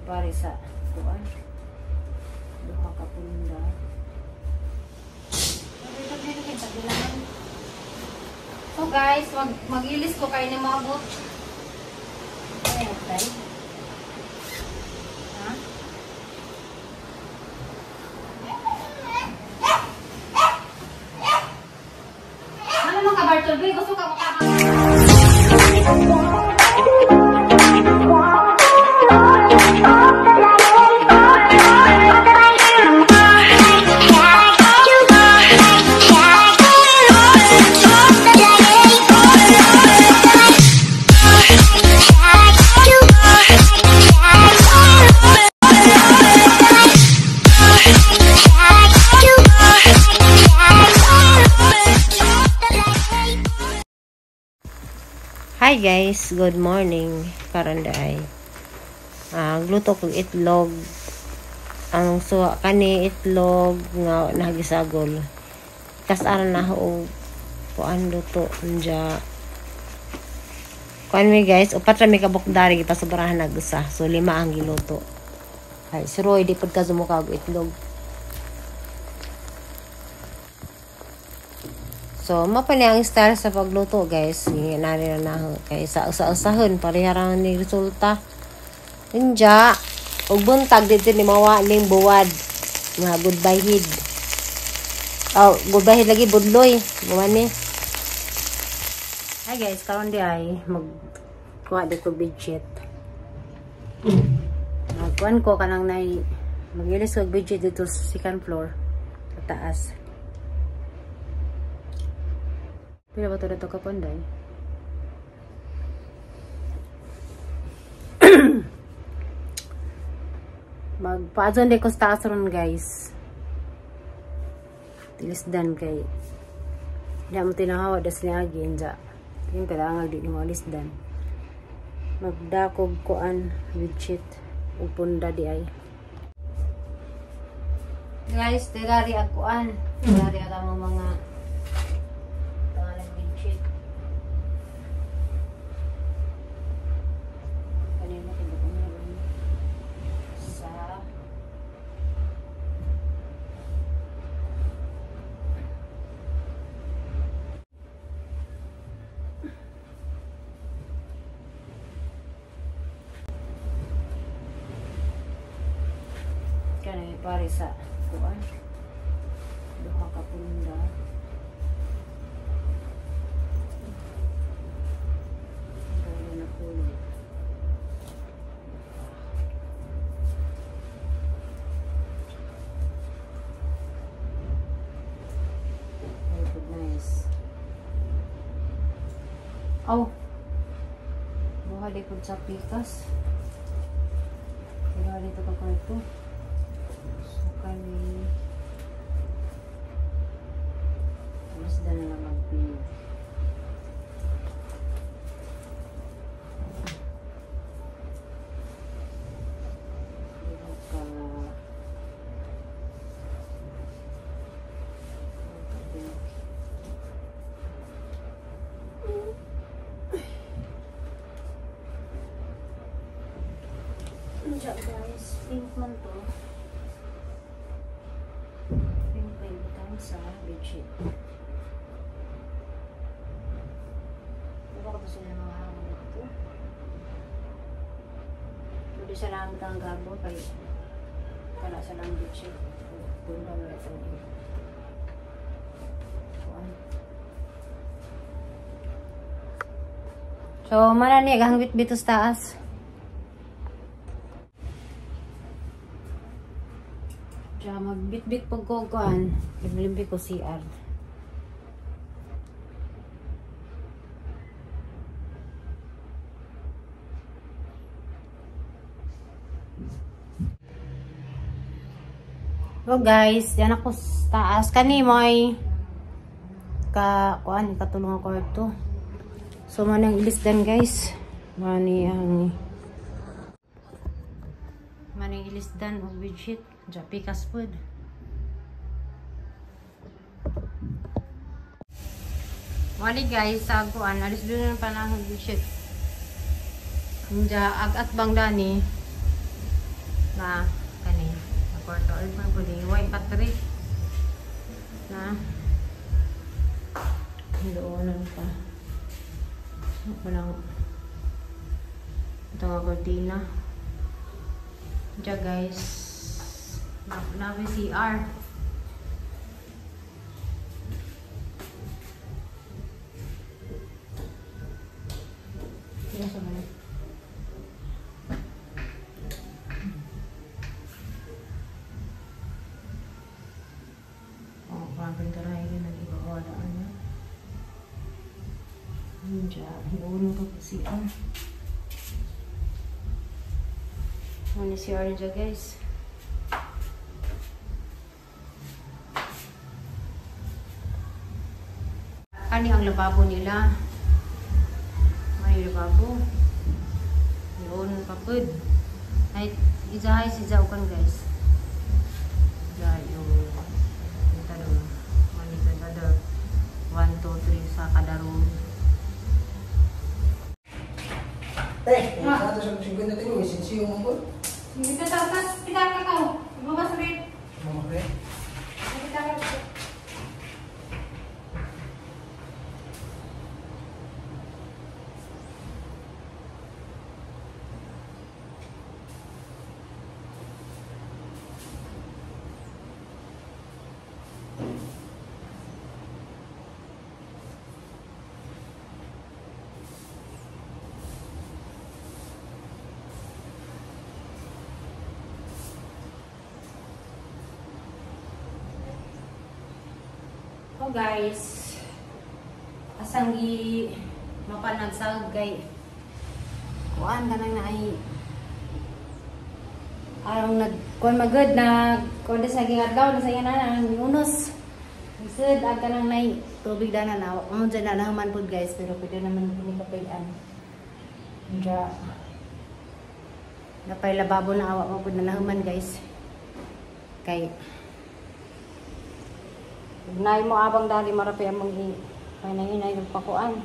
pare sa kuan. Duha ka punda. So guys, mag-ilis ko kayo na maabot. Ayan, okay. Ha? Ano mga Bartolbe? Gusto ka Hi guys, good morning. Karanday. Gluto ko itlog. Ang suwa kani itlog nga nagisagol. Kasaran na ho kuan luto nja. Kuan mi guys, upat ra mi kabukdari gipasobrahan nagusa. So 5 ang giluto. Ay, si Roy di pud ka sumukag itlog. So, mapani ang style sa pagluto, guys. Nari na kay sa usa-usahon parehara ni resulta. Inja, ug buntag dito ni mawa ning buwad. Nga goodbye hid. Oh, goodbye hid lagi budloy. Gumani. Hi guys, karon di ay magkuha dito budget. Magkuhan ko kanang nay magilis og budget dito sa second floor sa taas. Pila ba ito dito ka panday? Magpaadyon din ko sa taas ron guys. Tilisdan kay hindi mo tinahawa das ni Agin dya. Yung kailangan di mo alisdan. Magdakog koan with shit upunda di ay. Guys, tigari ang kuan. Tigari ang mga kanay pare sa kuan. Duha ka punda. Dali na pulo. Very nice. Oh. Buha di pud sa pikas. Kaya dito ka ko ito. Kami terus dan lang magpili guys, pink man to. Sa bedsheet. Diba ko ito sila mga hangin ito? Pwede sa lang ang gabo kaya kala sa lang bedsheet. Bunda mo ito. So, marani hangwit bito sa taas. Magbit-bit pag kukuan, limbi ko CR. So guys, yan ako sa taas. Kani mo ay kuan, katulungan ko ito. So manang ilisdan guys. Manang ilisdan o bedsheet. Pikas food. Wali guys, sa kuan, alis doon ng panahon bedsheet. Ag-at bang dani. na kani na kwarto ay pa pwede iway battery na doon pa walang ito nga cortina dyan guys na CR yan sa mga parang pintaray rin ang ibawadaan niya dyan hinuulong pa po CR ano CR dyan guys ani ang lababo nila may lababo yun papud ay izahay si Zaukan guys dahil yung tado manito tado 1, 2, 3 sa kada room satu sampai 50 tengok mesin siung pun. Kita tak kita kau. Mama sering. Okey. Kita oh guys, asang gi mapanagsahod kay kuan kanang naay arang nagkuan magud na kuan sa ging adlaw sa yana nang unos isud ag kanang nay tubig dana na amo dyan na naman pud guys pero pwede naman kini kapayan nga napay lababo na awa mo pud na naman guys kay nay mo abang dali marapi among kay nanginay ng pakuan.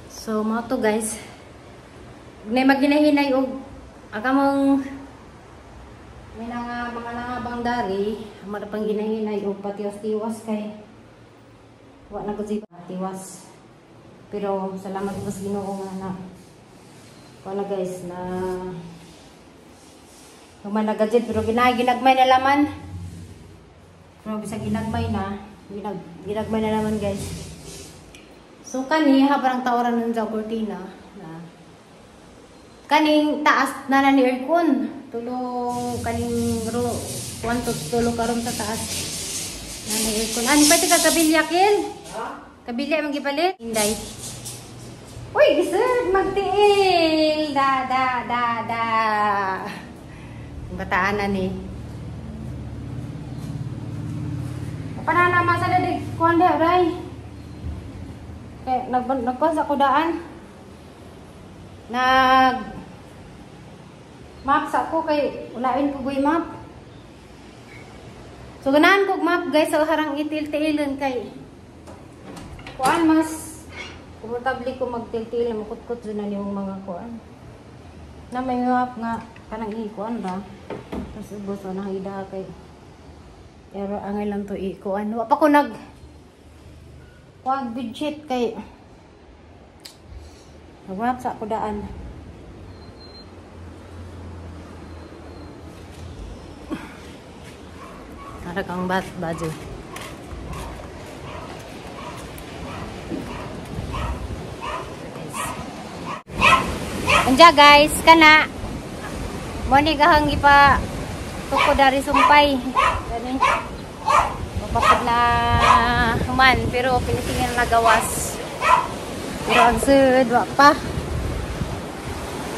So mo to guys. Nay maginahinay og akamong may nga mga nangabang dari, amara pang ginahinay og patiwas-tiwas kay wa na ko si tiwas pero salamat po sa Ginoo nga na wala guys na humanagadjit pero ginagmay na laman pero bisa ginagmay na ginagmay na naman guys so kani habang tawaran ng sa cortina na kaning taas na ni aircon tulong kaning ro kwanto tulong karon sa taas na ni aircon ani pa tika kabilya kel kabilya magipalit inday uy gisud magtiil da bataan na ni panana masa dadig kuan da ray kay nagkuan sa kudaan map sa ko kay ulain ko goy map so ganahan ko map guys sa harang itil-tiilon kay kuan mas komportable ko magtil-til makutkot na yung mga kuan na may map nga kanang ikuan ba tapos ubos na hida kay pero angay lang to ikuan wa pa ko kuan budget kay nagmap sa kudaan harap ang baju anja guys kana mo ni gahang gipa tuko dari sumpay gani mapapad na human pero pinitingin na gawas pero ang sud wa pa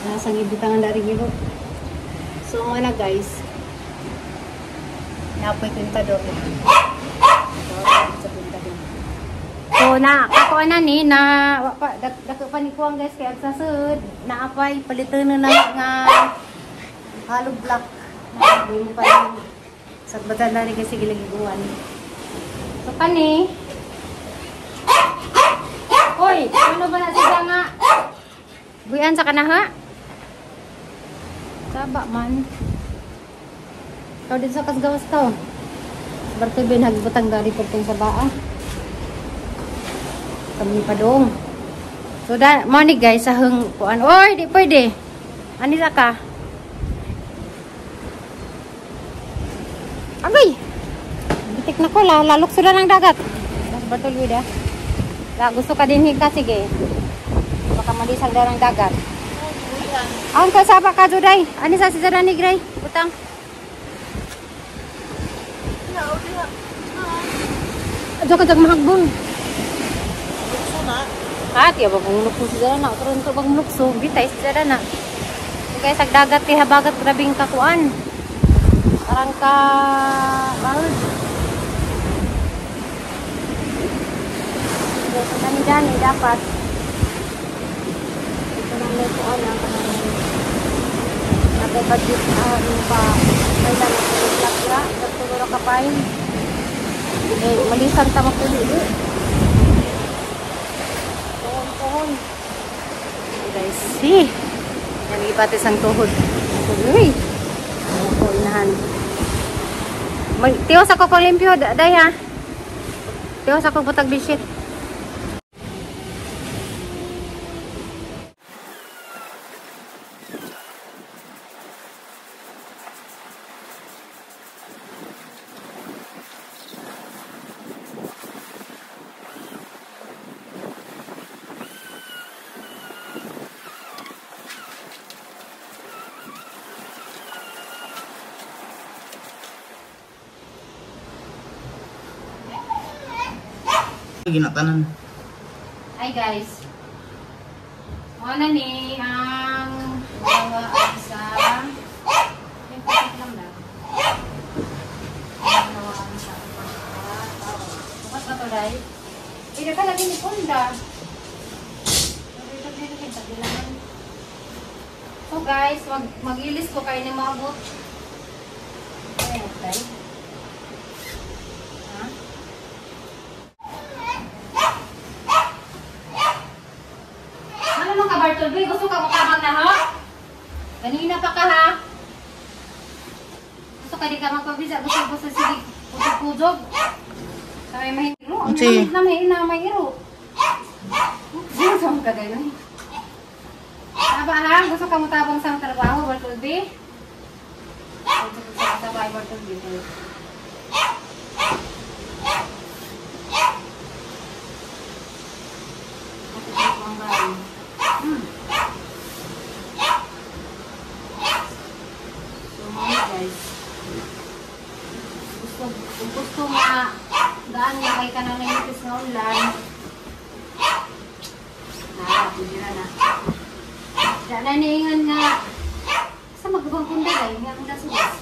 nasa gibutangan dari gibo so mana guys napoy pintador so na ako na ni na dako pa ni kuang guys kay sa sud naapay paliton na nga hollow block na mo pa Sa bata na rin kasi gilagiguan. So, kani. Oy, ano ba na siya nga? Buyan sa kanaha? Saba man. Ikaw din sa kasgawas to. Bartubin, hagbutang dari po itong sabaa. Kami pa doon. So, mo ni guys, sahang kuan. Oy, di pwede. Anisa ka? Agay! Bitik na ko, lalok sudah ng dagat. Mas Bartolwid ah. Gusto ka din hika, sige. Baka malisag na ng dagat. Ang kasaba ka, Juday. Anisa si Jadanig, Ray. Putang. Adyo ka jag mahagbon. Lukso na. Tiya ba kung lukso si Jadana? Karoon to bang lukso? Bitay si Jadana. Kaya sa dagat, habagat grabing kakuan. Parang ka... Bawal. So, sa dani-dani, dapat. Ito nang lutuan ang kanang... Nagabadit yung pa... Kailan ang pagkakla. Nagtulog ang kapain. Malisan ta magtulili. Tuhon. Guys, see. Nalibatis ang tuhod. Uy. Ako inahan. Tiwas ako pang limpyo. Day ha. Tiwas ako butag bisit. Ginatanan. Hi guys. Wala ni ang gawa sa yung kapit lang na. Gawa sa bukas ba to dahil? Hindi ka lagi ni Punda. So guys, mag-ilis ko kayo ni maabot. Ayan guys. Bartolbe, gusto ka makabang na ha? Kanina pa ka ha? Gusto ka di ka magpabisa, gusto ko sa sige pudog-pudog. Sa may mahiro. Ang lamit na mahiro. Gusto mo ka gano'n? Taba ha? Gusto ka matabang sa trabaho, Bartolbe? Gusto ko sa trabaho, Bartolbe. Gusto nga daan nga kay kanang nangipis nga ulan pwede na daan na niingan nga sa magubang kunda ay nga ang dasugas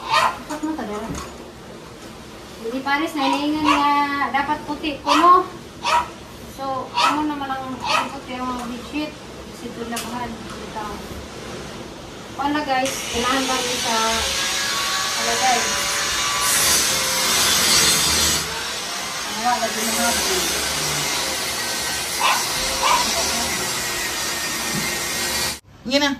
dapat mo tadara hindi pares na niingan nga dapat puti ko mo so ano naman ang puti ang mga bedsheet sito labahan wala guys kailangan ba sa wala guys wala din na Sige na.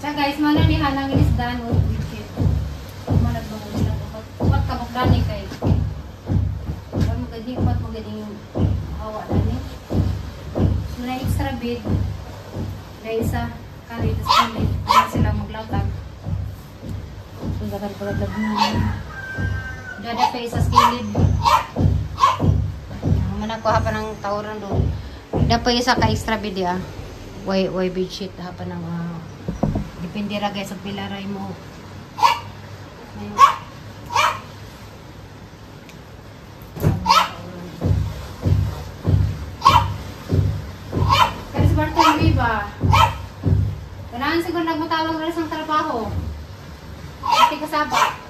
So guys, mana ni hanang isdan o bisit. Mana ba mo nila upat ka magdani kay. Wala mo gading hawa dani. Muna extra bed. Guys, kali sa kulit. Sila maglatag. Sundakan ko lang dada pa isa skilid. Manakuha pa ng tawran doon. Dada pa isa ka extra bed ya. Way bedsheet hapa ng depende ra guys sa pilaray mo. Kasi Bartolome ba? Kailangan siguro nagmatawag rin sa trabaho. Pati kasaba.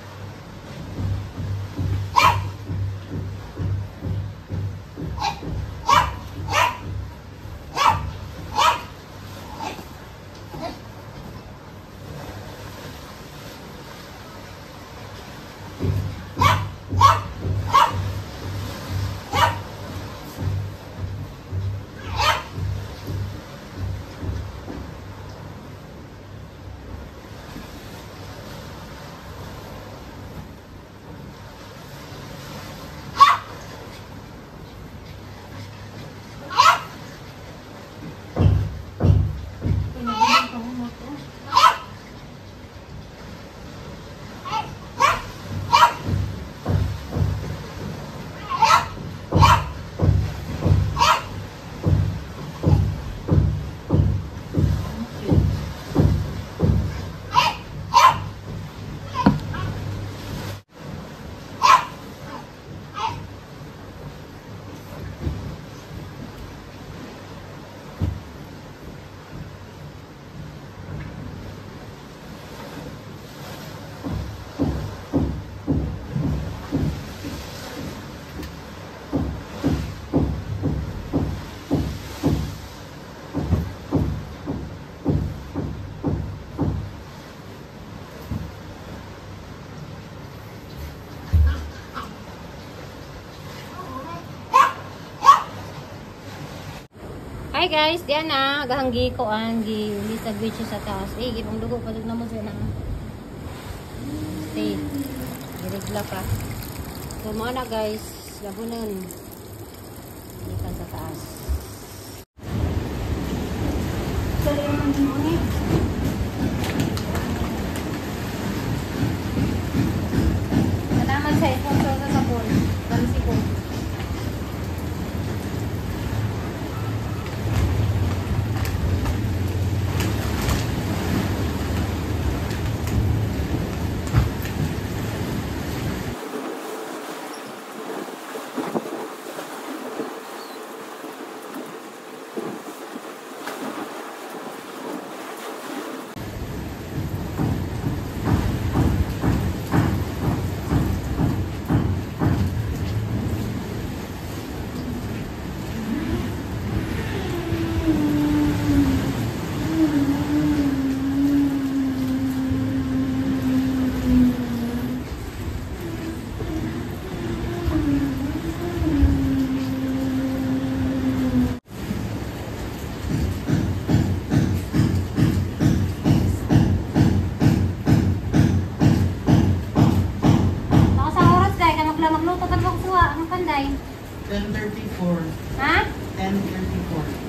Hi guys, diyan na. Gahanggi ko ang sandwich sa taas. Gipang dugo pa na mo siya na. Stay. Dirigla ka. So, mga na guys. Labunan. Ikan sa taas. Sorry naman din mo eh. Salamat sa sponsor sa sabon. Gansi ko. Magluto ka ba kuha? Anong kanday? 10:34. Ha? 10:34.